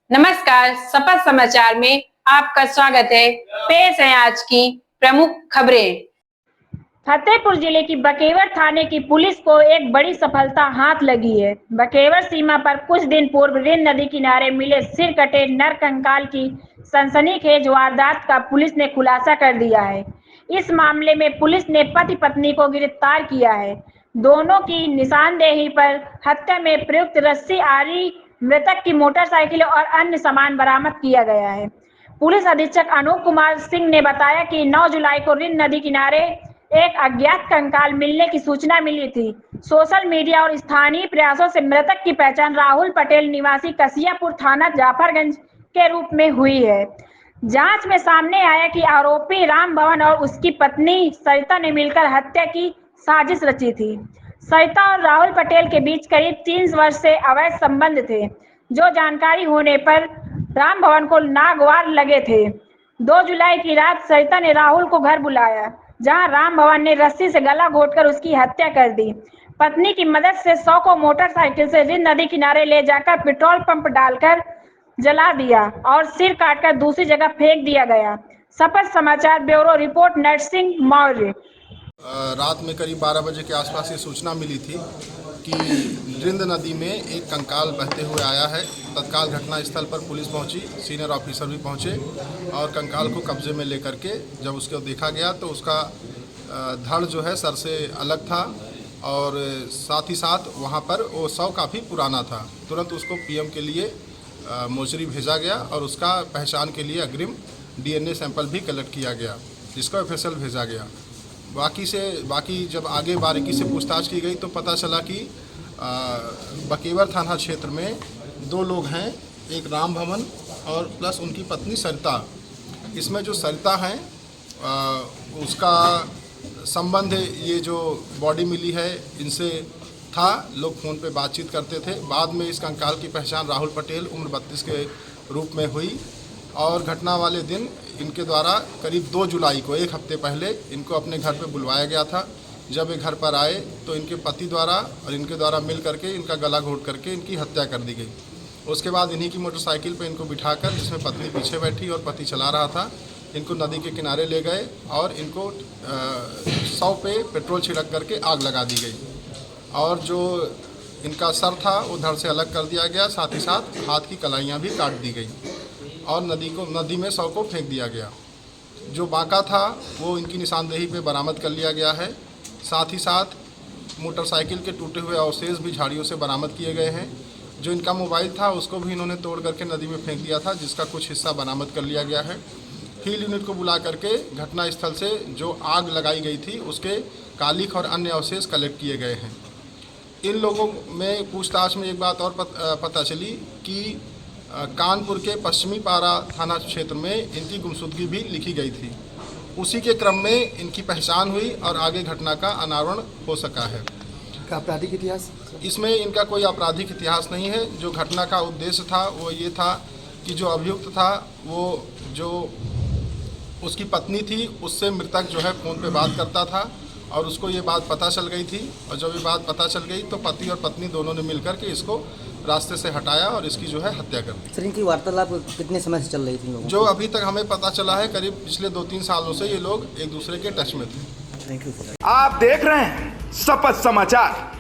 नमस्कार, शपथ समाचार में आपका स्वागत है। पेश है आज की प्रमुख खबरें। फतेहपुर जिले की बकेवर थाने की पुलिस को एक बड़ी सफलता हाथ लगी है। बकेवर सीमा पर कुछ दिन पूर्व रिंद नदी किनारे मिले सिर कटे नर कंकाल की सनसनीखेज वारदात का पुलिस ने खुलासा कर दिया है। इस मामले में पुलिस ने पति पत्नी को गिरफ्तार किया है। दोनों की निशानदेही पर हत्या में प्रयुक्त रस्सी आरी, मृतक की मोटरसाइकिल और अन्य सामान बरामद किया गया है। पुलिस अधीक्षक अनूप कुमार सिंह ने बताया कि 9 जुलाई को रिंद नदी किनारे एक अज्ञात कंकाल मिलने की सूचना मिली थी। सोशल मीडिया और स्थानीय प्रयासों से मृतक की पहचान राहुल पटेल निवासी कसियापुर थाना जाफरगंज के रूप में हुई है। जांच में सामने आया कि आरोपी राम भवन और उसकी पत्नी सरिता ने मिलकर हत्या की साजिश रची थी। सरिता और राहुल पटेल के बीच करीब 3 वर्ष से अवैध संबंध थे, जो जानकारी होने पर राम भवन को नागवार लगे थे। 2 जुलाई की रात सरिता ने राहुल को घर बुलाया, जहां राम भवन ने रस्सी से गला घोंटकर उसकी हत्या कर दी। पत्नी की मदद से 100 को मोटरसाइकिल से रिंद नदी किनारे ले जाकर पेट्रोल पंप डालकर जला दिया और सिर काटकर दूसरी जगह फेंक दिया गया। शपथ समाचार ब्यूरो रिपोर्ट नरसिंह मौर्य। रात में करीब 12 बजे के आसपास ये सूचना मिली थी कि रिंद नदी में एक कंकाल बहते हुए आया है। तत्काल घटनास्थल पर पुलिस पहुंची, सीनियर ऑफिसर भी पहुंचे और कंकाल को कब्जे में लेकर के जब उसको देखा गया तो उसका धड़ जो है सर से अलग था और साथ ही साथ वहां पर वो शव काफ़ी पुराना था। तुरंत उसको पीएम के लिए मोर्चरी भेजा गया और उसका पहचान के लिए अग्रिम डीएनए सैंपल भी कलेक्ट किया गया, जिसका ऑफिशियल भेजा गया। बाकी जब आगे बारीकी से पूछताछ की गई तो पता चला कि बकेवर थाना क्षेत्र में 2 लोग हैं, एक राम भवन और प्लस उनकी पत्नी सरिता। इसमें जो सरिता हैं उसका संबंध ये जो बॉडी मिली है इनसे था। लोग फ़ोन पे बातचीत करते थे। बाद में इस कंकाल की पहचान राहुल पटेल उम्र 32 के रूप में हुई और घटना वाले दिन इनके द्वारा करीब 2 जुलाई को, एक हफ्ते पहले, इनको अपने घर पे बुलवाया गया था। जब ये घर पर आए तो इनके पति द्वारा और इनके द्वारा मिल करके इनका गला घोंट करके इनकी हत्या कर दी गई। उसके बाद इन्हीं की मोटरसाइकिल पे इनको बिठाकर, जिसमें पत्नी पीछे बैठी और पति चला रहा था, इनको नदी के किनारे ले गए और इनको 100 पे पेट्रोल छिड़क करके आग लगा दी गई और जो इनका सर था वो धड़ से अलग कर दिया गया। साथ ही साथ हाथ की कलाइयाँ भी काट दी गई और नदी में 100 को फेंक दिया गया। जो बाका था वो इनकी निशानदेही पे बरामद कर लिया गया है। साथ ही साथ मोटरसाइकिल के टूटे हुए अवशेष भी झाड़ियों से बरामद किए गए हैं। जो इनका मोबाइल था उसको भी इन्होंने तोड़ करके नदी में फेंक दिया था, जिसका कुछ हिस्सा बरामद कर लिया गया है। फील्ड यूनिट को बुला करके घटनास्थल से जो आग लगाई गई थी उसके कालिख और अन्य अवशेष कलेक्ट किए गए हैं। इन लोगों में पूछताछ में एक बात और पता चली कि कानपुर के पश्चिमी पारा थाना क्षेत्र में इनकी गुमशुदगी भी लिखी गई थी। उसी के क्रम में इनकी पहचान हुई और आगे घटना का अनावरण हो सका है। आपराधिक इतिहास? इसमें इनका कोई आपराधिक इतिहास नहीं है। जो घटना का उद्देश्य था वो ये था कि जो अभियुक्त था वो जो उसकी पत्नी थी उससे मृतक जो है फ़ोन पे बात करता था और उसको ये बात पता चल गई थी और जब ये बात पता चल गई तो पति और पत्नी दोनों ने मिलकर के इसको रास्ते से हटाया और इसकी जो है हत्या कर दी। सर, इनकी वार्तालाप कितने समय से चल रही थी लोगों? जो अभी तक हमें पता चला है करीब पिछले 2-3 सालों से ये लोग एक दूसरे के टच में थे। Thank you. आप देख रहे हैं शपथ समाचार।